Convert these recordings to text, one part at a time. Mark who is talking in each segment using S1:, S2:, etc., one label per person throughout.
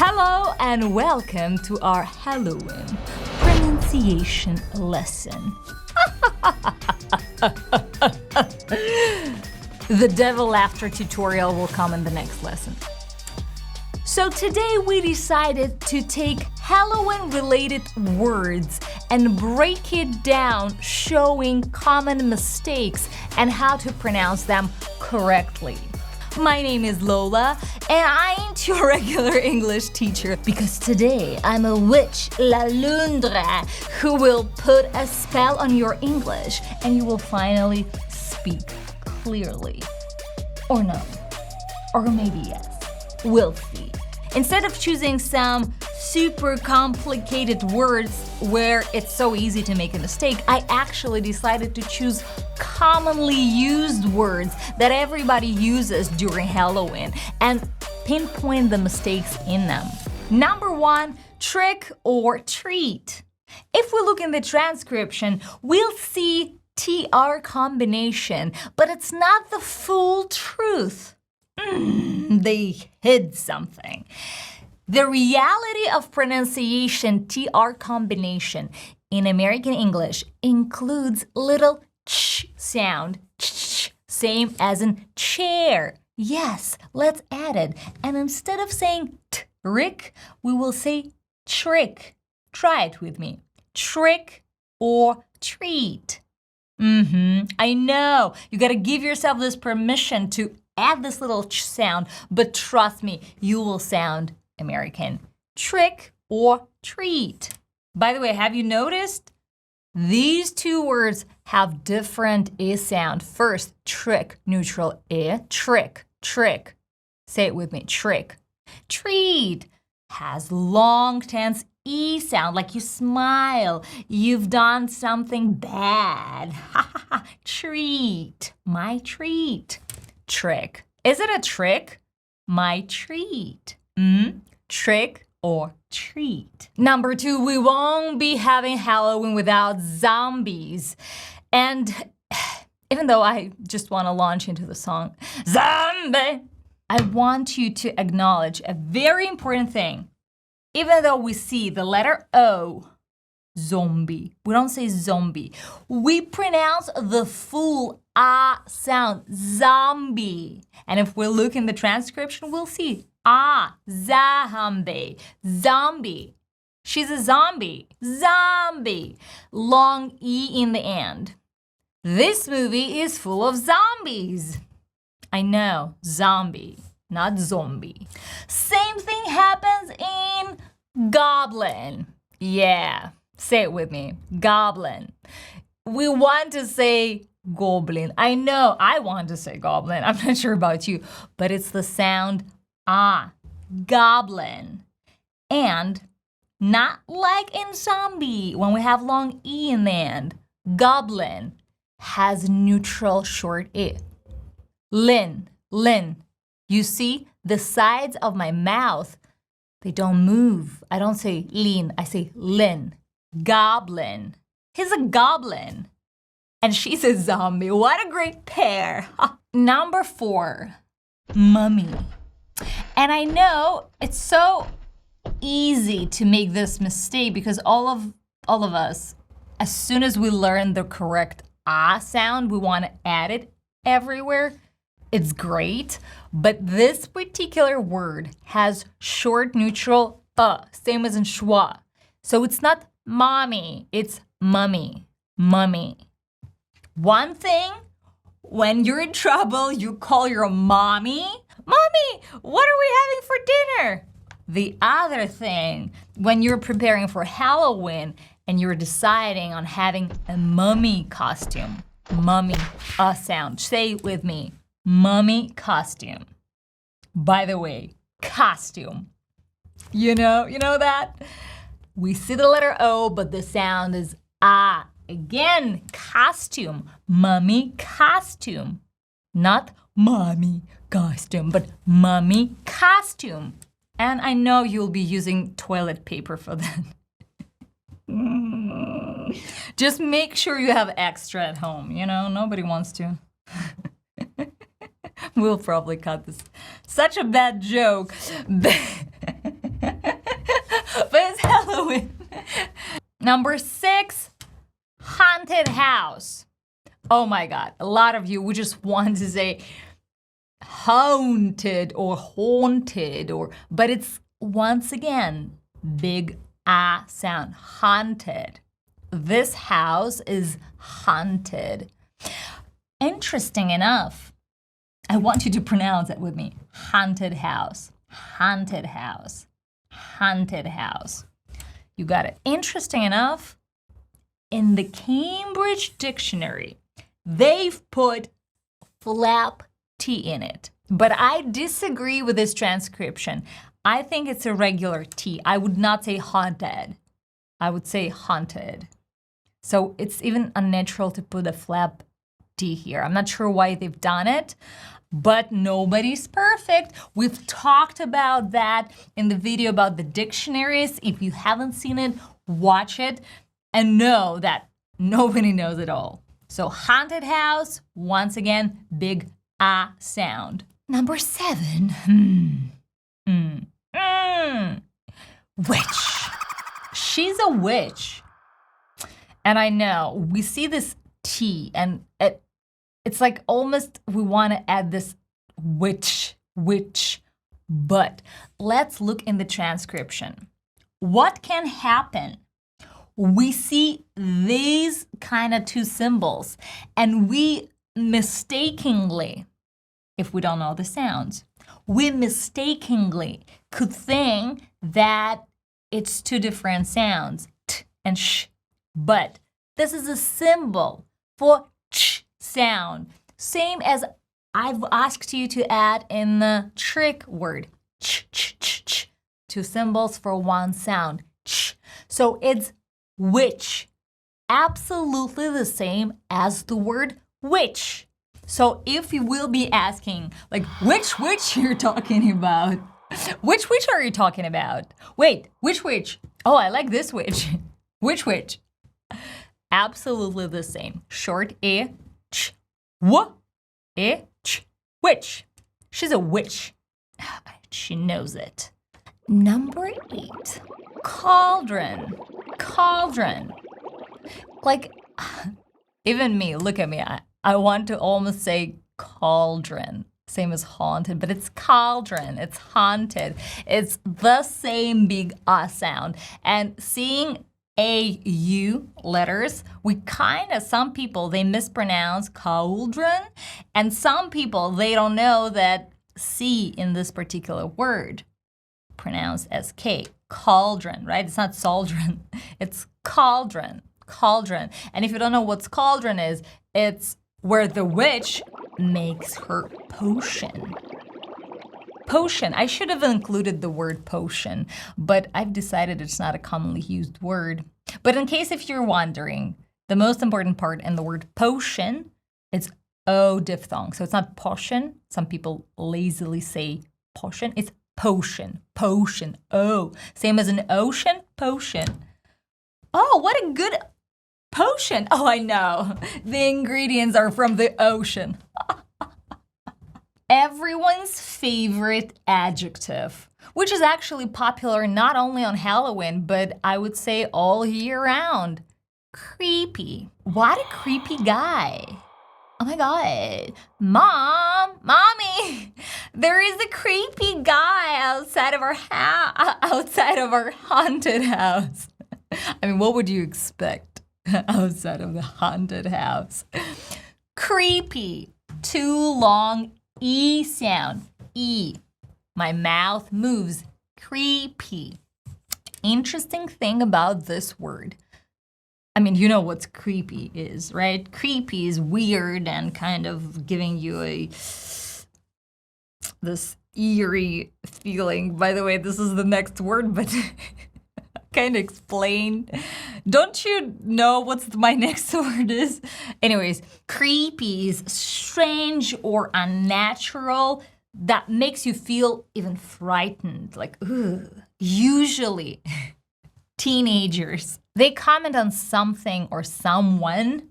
S1: Hello and welcome to our Halloween pronunciation lesson. The devil laughter tutorial will come in the next lesson. So today we decided to take Halloween-related words and break it down, showing common mistakes and how to pronounce them correctly. My name is Lola, and I ain't your regular English teacher because today I'm a witch, LOLUNDRA, who will put a spell on your English and you will finally speak clearly. Or no. Or maybe yes. We'll see. Instead of choosing some super complicated words where it's so easy to make a mistake, I actually decided to choose commonly used words that everybody uses during Halloween and pinpoint the mistakes in them. Number 1, trick or treat. If we look in the transcription, we'll see TR combination, but it's not the full truth. They hid something. The reality of pronunciation TR combination in American English includes little ch sound, ch, same as in chair. Yes, let's add it. And instead of saying trick, we will say trick. Try it with me. Trick or treat. I know. You gotta give yourself this permission to add this little ch sound, but trust me, you will sound American. Trick or treat. By the way, have you noticed? These two words have different I sound. First, trick, neutral I, trick, trick. Say it with me, trick. Treat has long tense E sound, like you smile. You've done something bad. Treat, my treat. Trick. Is it a trick? My treat. Trick or treat. Number 2, we won't be having Halloween without zombies. And even though I just want to launch into the song, zombie, I want you to acknowledge a very important thing. Even though we see the letter O, zombie, we don't say zombie. We pronounce the full A sound, zombie. And if we look in the transcription, we'll see zombie, zombie. She's a zombie, zombie. Long E in the end. This movie is full of zombies. I know, zombie, not zombie. Same thing happens in Goblin. Yeah, say it with me, Goblin. We want to say Goblin. I know, I want to say Goblin. I'm not sure about you, but it's the sound Goblin. And not like in zombie when we have long E in the end. Goblin has neutral short I. Lin. You see the sides of my mouth, they don't move. I don't say lean, I say lin. Goblin. He's a goblin. And she's a zombie. What a great pair. Number 4, mummy. And I know it's so easy to make this mistake because all of us, as soon as we learn the correct sound, we want to add it everywhere. It's great, but this particular word has short neutral same as in schwa. So it's not mommy, it's mummy, mummy. One thing, when you're in trouble, you call your mommy, Mommy, what are we having for dinner? The other thing, when you're preparing for Halloween and you're deciding on having a mummy costume, mummy, sound, say it with me, mummy costume. By the way, costume. You know that? We see the letter O, but the sound is Again, costume, mummy costume. Not mommy costume, but mummy costume. And I know you'll be using toilet paper for that. Just make sure you have extra at home, nobody wants to. We'll probably cut this. Such a bad joke. but it's Halloween. Number 6, haunted house. Oh my God, a lot of you would just want to say haunted or haunted, but it's once again big ah sound, haunted. This house is haunted. Interesting enough, I want you to pronounce it with me. Haunted house, haunted house, haunted house. You got it. Interesting enough, in the Cambridge Dictionary, they've put flap T in it. But I disagree with this transcription. I think it's a regular T. I would not say haunted. I would say haunted. So it's even unnatural to put a flap T here. I'm not sure why they've done it, but nobody's perfect. We've talked about that in the video about the dictionaries. If you haven't seen it, watch it and know that nobody knows it all. So haunted house, once again, big ah sound. Number 7, witch. She's a witch. And I know we see this T and it's like almost we want to add this witch, but let's look in the transcription. What can happen? We see these kind of 2 symbols and we mistakenly, if we don't know the sounds, we mistakenly could think that it's 2 different sounds, t and sh, but this is a symbol for ch sound, same as I've asked you to add in the trick word, ch, ch, ch, ch, 2 symbols for 1 sound, ch. So it's witch, absolutely the same as the word witch. So if you will be asking, like, which witch you're talking about? Which witch are you talking about? Wait, which witch? Oh, I like this witch. Which witch? Absolutely the same. Short e, ch, w, e, ch, witch. She's a witch. She knows it. Number 8, cauldron. Cauldron. Like, even me, look at me. I want to almost say cauldron, same as haunted, but it's cauldron, it's haunted. It's the same big ah sound. And seeing A-U letters, some people, they mispronounce cauldron, and some people, they don't know that C in this particular word pronounced as K, cauldron, right? It's not sauldron, it's cauldron, cauldron. And if you don't know what cauldron is, it's where the witch makes her potion. Potion. I should have included the word potion, but I've decided it's not a commonly used word. But in case if you're wondering, the most important part in the word potion, it's O diphthong. So it's not potion. Some people lazily say potion. It's potion, potion, O. Same as an ocean, potion. Oh, what a good potion. Oh, I know. The ingredients are from the ocean. Everyone's favorite adjective, which is actually popular not only on Halloween, but I would say all year round. Creepy. What a creepy guy. Oh my God. Mommy, there is a creepy guy outside of our outside of our haunted house. I mean, what would you expect outside of the haunted house? Creepy. Too long E sound. E. My mouth moves. Creepy. Interesting thing about this word. I mean, you know what creepy is, right? Creepy is weird and kind of giving you this eerie feeling. By the way, this is the next word, but kind of explain. Don't you know what my next word is? Anyways, creepy is strange or unnatural that makes you feel even frightened, like, ugh. Usually, teenagers, they comment on something or someone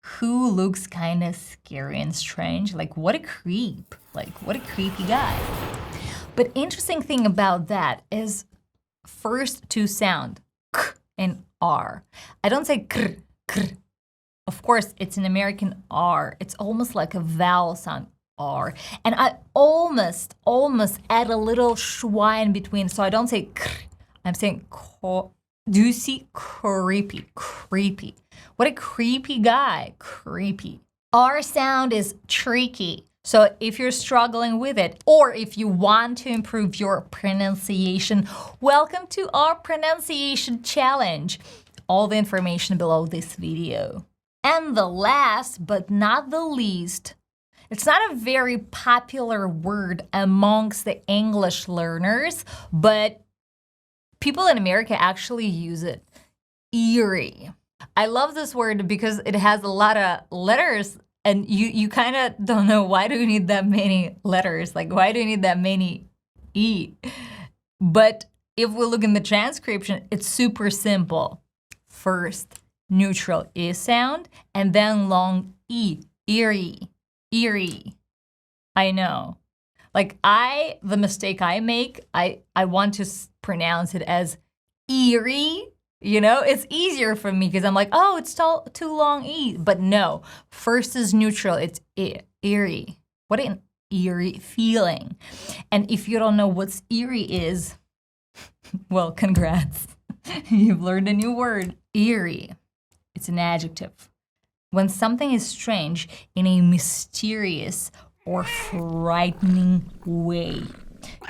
S1: who looks kind of scary and strange, like, what a creep, like, what a creepy guy. But interesting thing about that is first two sound, k and r. I don't say kr, kr. Of course, it's an American R. It's almost like a vowel sound, R. And I almost add a little schwa in between, so I don't say kr. I'm saying ko. Do you see? Creepy, creepy. What a creepy guy, creepy. R sound is tricky. So if you're struggling with it, or if you want to improve your pronunciation, welcome to our pronunciation challenge. All the information below this video. And the last but not the least, it's not a very popular word amongst the English learners, but people in America actually use it. Eerie. I love this word because it has a lot of letters, and you kind of don't know, why do you need that many letters? Like, why do you need that many E? But if we look in the transcription, it's super simple. First, neutral E sound, and then long E. Eerie. Eerie. I know. Like, the mistake I make, I want to pronounce it as eerie. You know, it's easier for me because I'm like, oh, it's too long E. But no, first is neutral, it's eerie. What an eerie feeling. And if you don't know what eerie is, well, congrats. You've learned a new word. Eerie. It's an adjective. When something is strange in a mysterious or frightening way.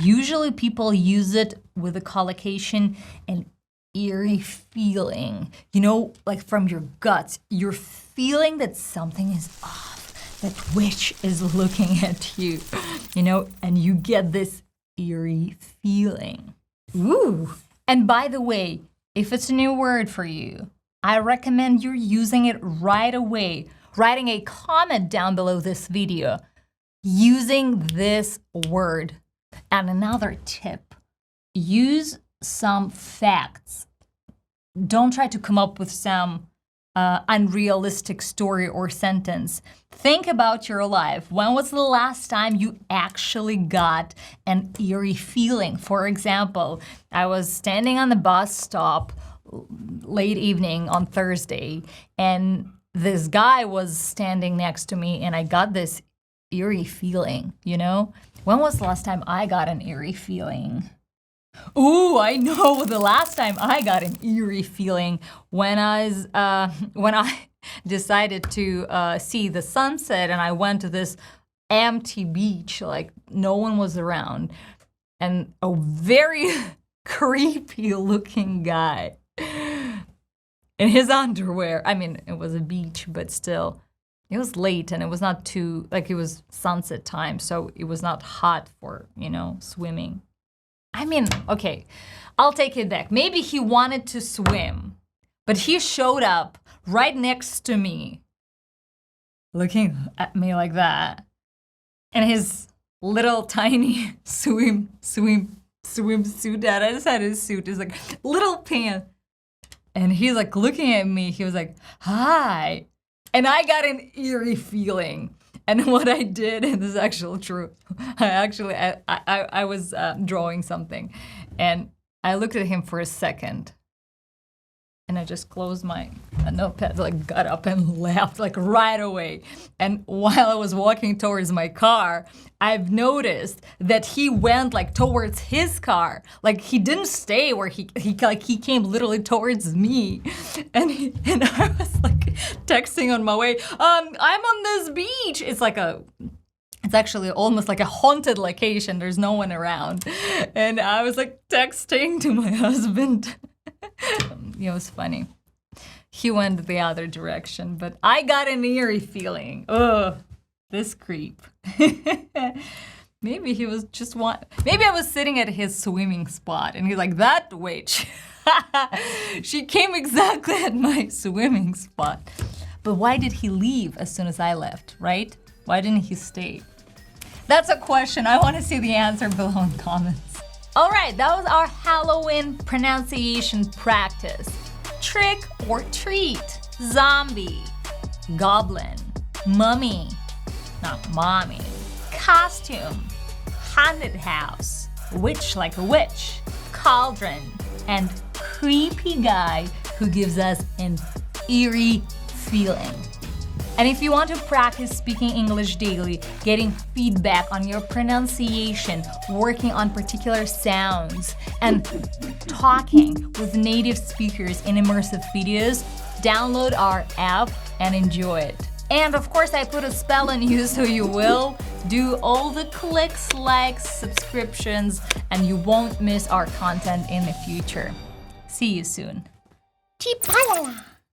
S1: Usually people use it with a collocation, an eerie feeling. You know, like from your guts, you're feeling that something is off, that witch is looking at you, you know, and you get this eerie feeling. Ooh. And by the way, if it's a new word for you, I recommend you're using it right away, writing a comment down below this video using this word. And another tip, use some facts. Don't try to come up with some unrealistic story or sentence. Think about your life. When was the last time you actually got an eerie feeling? For example, I was standing on the bus stop late evening on Thursday, and this guy was standing next to me, and I got this eerie feeling, you know? When was the last time I got an eerie feeling? Ooh, I know the last time I got an eerie feeling when I decided to see the sunset, and I went to this empty beach, like no one was around, and a very creepy looking guy in his underwear. I mean, it was a beach, but still, it was late and it was not too, like it was sunset time, so it was not hot for, you know, swimming. I mean, okay, I'll take it back. Maybe he wanted to swim, but he showed up right next to me, looking at me like that, and his little tiny swimsuit that I just had his suit is like little pants, and he's like looking at me. He was like, "Hi," and I got an eerie feeling. And what I did, and this is actually true, I was drawing something, and I looked at him for a second, and I just closed my notepad, like got up and left, like right away. And while I was walking towards my car, I've noticed that he went like towards his car, like he didn't stay where he came literally towards me, and I was like texting on my way, I'm on this beach. It's actually almost like a haunted location. There's no one around, and I was like texting to my husband. It was funny. He went the other direction, but I got an eerie feeling. Ugh, this creep. Maybe he was just maybe I was sitting at his swimming spot, and he's like, that witch. She came exactly at my swimming spot. But why did he leave as soon as I left, right? Why didn't he stay? That's a question. I want to see the answer below in comments. All right, that was our Halloween pronunciation practice. Trick or treat, zombie, goblin, mummy, not mommy, costume, haunted house, witch like a witch, cauldron, and creepy guy who gives us an eerie feeling. And if you want to practice speaking English daily, getting feedback on your pronunciation, working on particular sounds, and talking with native speakers in immersive videos, download our app and enjoy it. And of course, I put a spell on you, so you will do all the clicks, likes, subscriptions, and you won't miss our content in the future. See you soon.
S2: Chipalala.